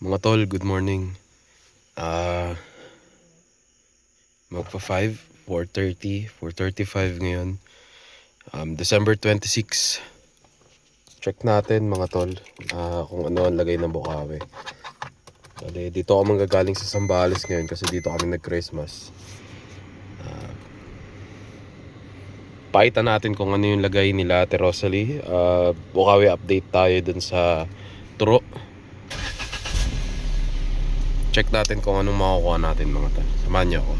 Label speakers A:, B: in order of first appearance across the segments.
A: Mga tol, good morning. Magpa 5, 4:30, 4:35 ngayon. December 26. Check natin mga tol kung ano ang lagay ng Bukawi. Dito ako manggagaling sa Zambales ngayon kasi dito kami nag-Christmas. Pakita natin kung ano yung lagay nila Ate Rosalie. Bukawi update tayo dun sa Turo. Check natin kung anong makukuha natin mga tol. Samahan niyo ako.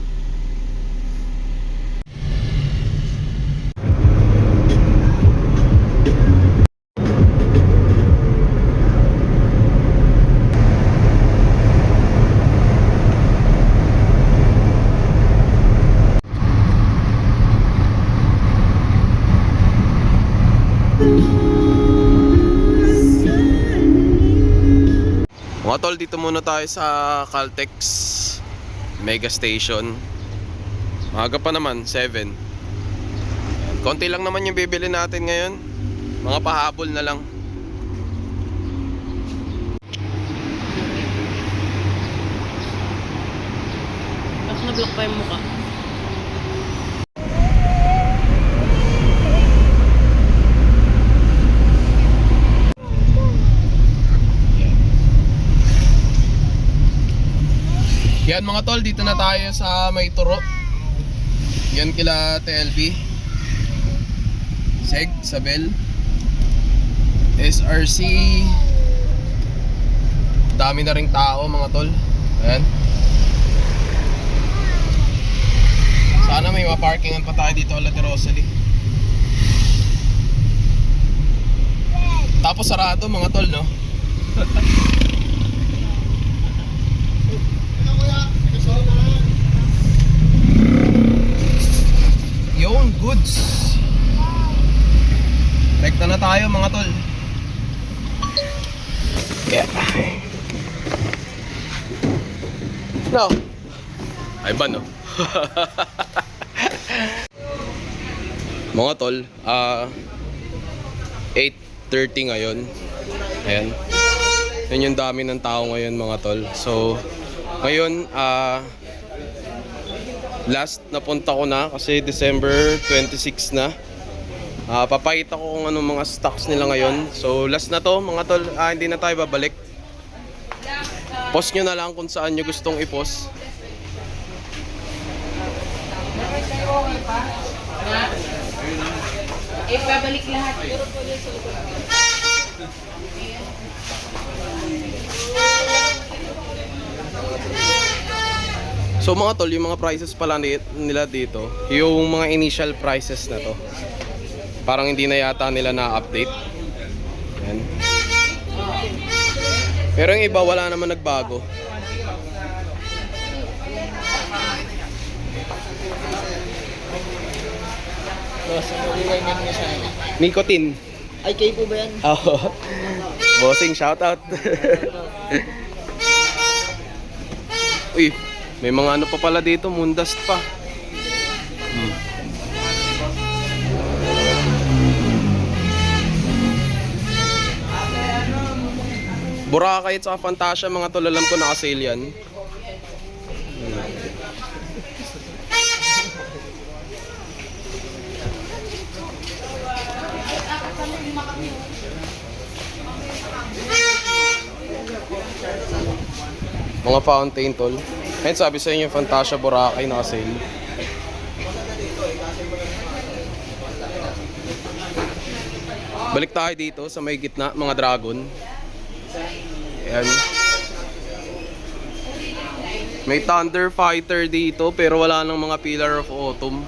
A: Mga tol, dito muna tayo sa Caltex Mega Station. Maaga pa naman, 7. Konti lang naman yung bibili natin ngayon. Mga pahabol na lang.
B: Bak na block pa yung mukha.
A: Yan mga tol, dito na tayo sa May Turo. Yan kila TLB Seg, Sabel, SRC. Dami na ring tao mga tol. Ayan. Sana may maparkingan pa tayo dito Ate Rosalie. Tapos sarado mga tol, no? Yung goods. Rekta na tayo mga tol. Yeah. No. Ay ba no? Mga tol, 8:30 ngayon. Ayan. Yun yung dami ng tao ngayon mga tol. So, ngayon, last napunta ko na kasi December 26 na. Papakita ko kung anong mga stocks nila ngayon. So last na to mga tol, hindi na tayo babalik. Post nyo na lang kung saan nyo gustong i-post.
B: Babalik lahat.
A: So mga tol, yung mga prices pala nila dito, yung mga initial prices na to, parang hindi na yata nila na-update. Yan. Pero yung iba wala naman nagbago. Nicotine.
C: Ay, kayo po ba yan?
A: Oo. Bossing, shoutout. Uy, may mga ano pa pala dito, Mundast pa. Boracay at saka Fantasia mga tol, alam ko naka-sale yan. Mga fountain tol. Ngayon sabi sa inyo Fantasia Boracay naka-sale. Balik tayo dito sa may gitna, mga dragon. Ayan. May Thunder Fighter dito pero wala nang mga Pillar of Autumn.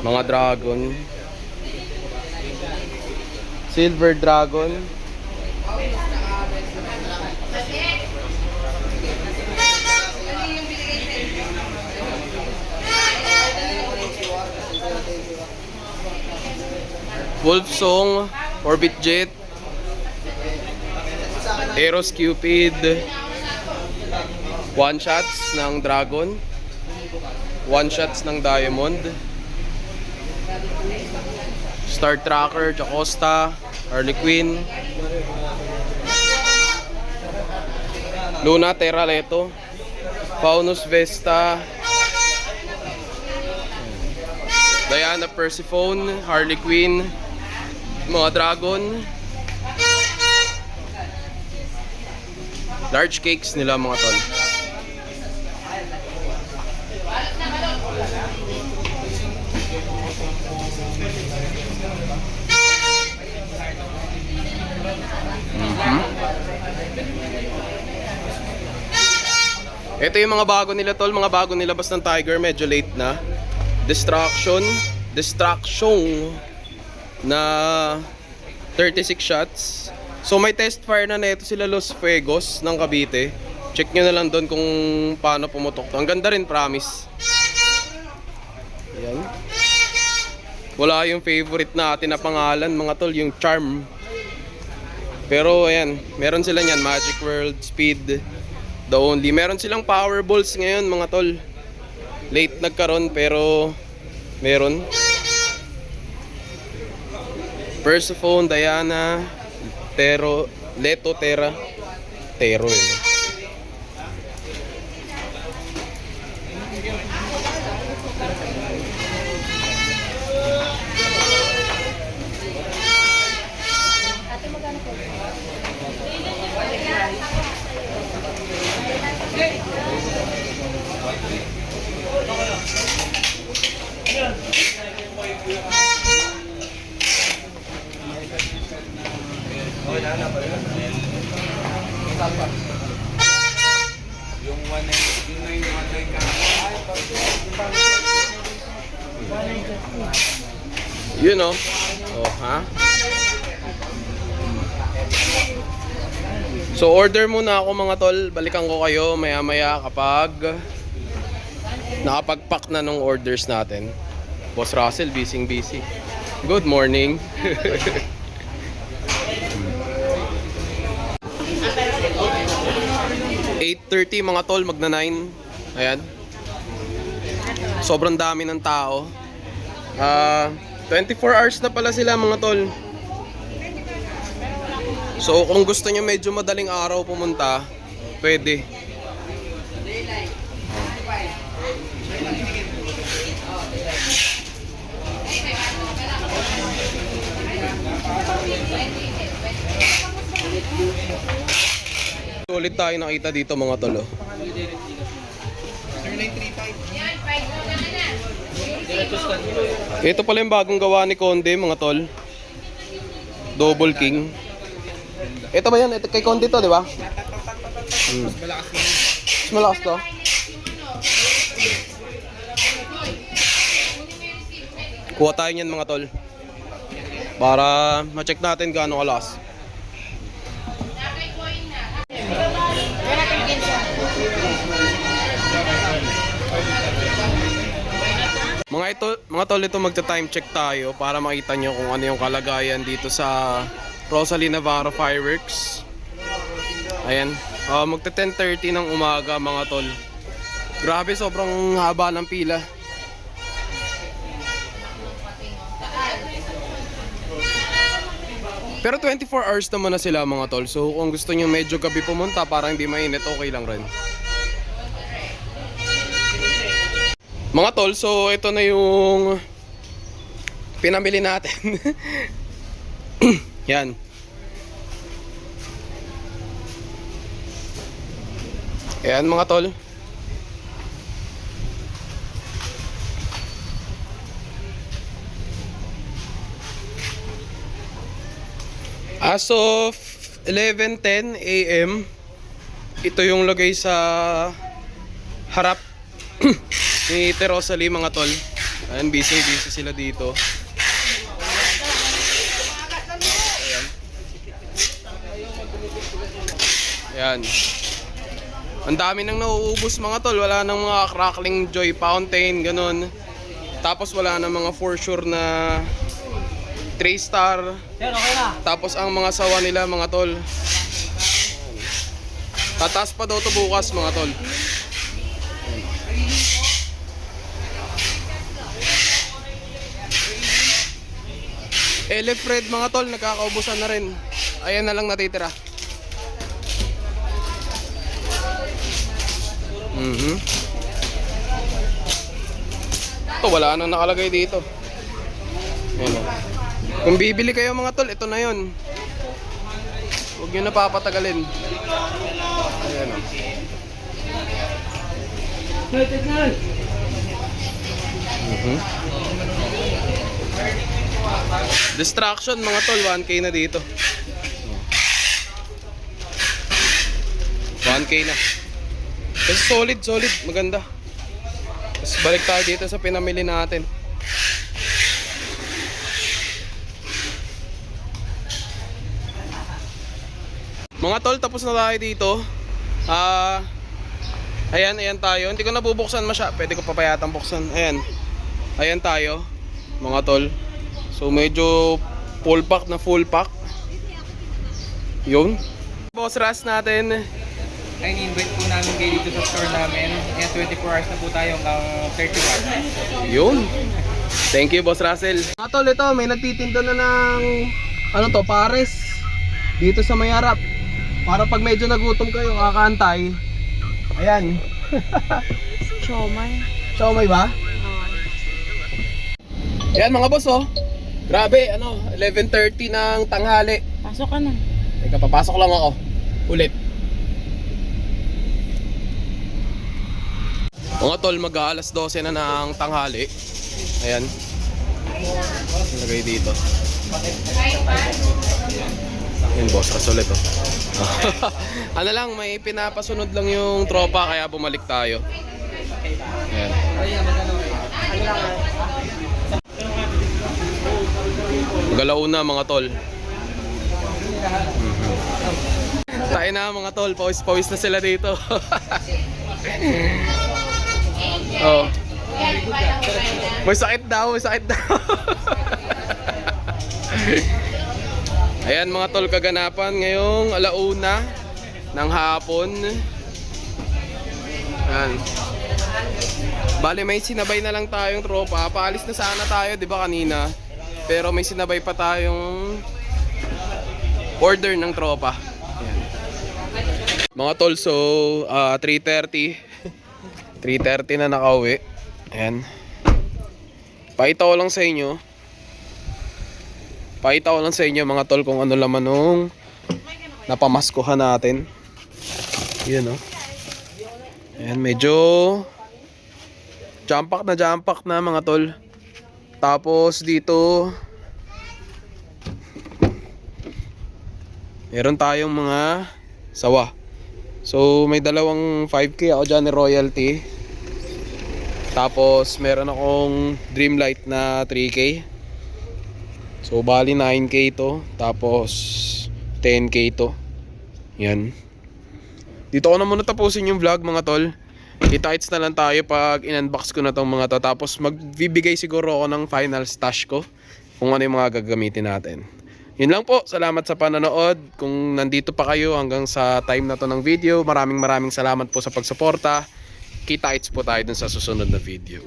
A: Mga dragon. Silver Dragon. Wolfsong, Orbit Jet, Eros Cupid, one shots ng Dragon, one shots ng Diamond, Star Tracker, Jacosta, Harley Quinn, Luna, Terra, Leto, Faunus, Vesta, Diana, Persephone, Harley Quinn, mga dragon. Large cakes nila mga tol. Ito yung mga bago nila tol, mga bago nilabas ng Tiger, medyo late na. Distraction na 36 shots. So may test fire na nito sila Los Fuegos ng Cavite. Check nyo na lang doon kung paano pumutok to. Ang ganda rin, promise. Ayan. Wala yung favorite natin na pangalan mga tol, yung Charm. Pero ayan, meron sila niyan, Magic World, Speed, The Only. Meron silang Powerballs ngayon mga tol. Late nagkaroon pero meron. Persephone, Diana, Leto, Terra. Tero eh. You know. Oh, ha? So order muna ako mga tol. Balikan ko kayo maya-maya kapag nakapag-pack na nung orders natin. Boss Russell, busy. Good morning. 8:30 mga tol, magna 9. Ayan. Sobrang dami ng tao. 24 hours na pala sila mga tol. So kung gusto nyo medyo madaling araw pumunta, pwede. Ulit tayo nakita dito mga tol. Ito pala yung bagong gawa ni Conde mga tol. Double King. Ito ba yan? Ito kay Conde to, di ba? Mas malakas to. Kuha tayo niyan mga tol. Para ma-check natin gaano kalakas. Mga tol, ito magta-time check tayo para makita nyo kung ano yung kalagayan dito sa Rosalie Navarro Fireworks. Ayan, magta 10:30 ng umaga mga tol. Grabe, sobrang haba ng pila. Pero 24 hours naman na sila mga tol. So kung gusto nyo medyo gabi pumunta para hindi mainit, okay lang rin. Mga tol, so ito na yung pinamili natin. Yan. Ayan mga tol. As of 11:10 AM, ito yung lagay sa harap ni Rosalie mga tol. Ayan, busy sila dito. Ayan. Ang dami nang nauubos mga tol. Wala nang mga crackling joy fountain, ganun. Tapos wala nang mga for sure na 3-star. Tapos ang mga sawa nila mga tol. Tataas pa daw to bukas mga tol. Elefred mga tol, nagkakaubusan na rin. Ayan na lang natitira. Ito, wala nang nakalagay dito. Ayan o. Kung bibili kayo mga tol, ito na yun. Huwag nyo na papatagalin. Ayan o. Distraction mga tol, 1K na dito. 1K na. Kasi solid, maganda. Tapos balik tayo dito sa pinamili natin. Mga tol, tapos na tayo dito. Ayan tayo. Hindi ko nabubuksan masya. Pwede ko papayatang buksan. Ayan tayo, mga tol. So medyo full pack. Yun. Boss Ras natin.
C: Ay, ni-invite po namin kayo dito sa store namin. Kaya 24 hours na po tayo hanggang 31.
A: Yun. Thank you, Boss Russell. Mga tol, ito, may nagtitinda na ng pares dito sa may harap. Para pag medyo nagutom kayo, kakaantay. Ayan.
B: Siomay.
A: Siomay ba? Ayan mga boss, oh. Grabe, 11:30 ng tanghali.
B: Pasok ka na.
A: Teka, papasok lang ako. Ulit. Mga tol, mag-aalas 12 na ng tanghali. Ayan. Ilagay dito. Ayan, boss, kasulit oh. Ano lang, may pinapasunod lang yung tropa kaya bumalik tayo. Ayan. Galauna mga tol. Tayo na mga tol, pawis na sila dito. Oh. May sakit daw. Ayan mga tol, kaganapan ngayong alauna ng hapon. Ayan. Bale may sinabay na lang tayong tropa. Paalis na sana tayo, 'di ba kanina? Pero may sinabay pa tayong order ng tropa. Ayan. Mga tol, so 3:30 na nakauwi. Ayan. Pakita ko lang sa inyo mga tol kung ano laman nung napamaskuhan natin. Yun o. Ayan, medyo jump pack na mga tol. Tapos dito meron tayong mga sawa. So may dalawang 5K ako dyan ni royalty. Tapos meron akong Dreamlight na 3K. So bali 9K to. Tapos 10K to. Yan. Dito ko na muna tapusin yung vlog mga tol. Kita-its na lang tayo pag in-unbox ko na tong mga to. Tapos magbibigay siguro ako ng final stash ko. Kung ano yung mga gagamitin natin. Yun lang po, salamat sa panonood. Kung nandito pa kayo hanggang sa time na to ng video, maraming salamat po sa pagsuporta. Kita-its po tayo dun sa susunod na video.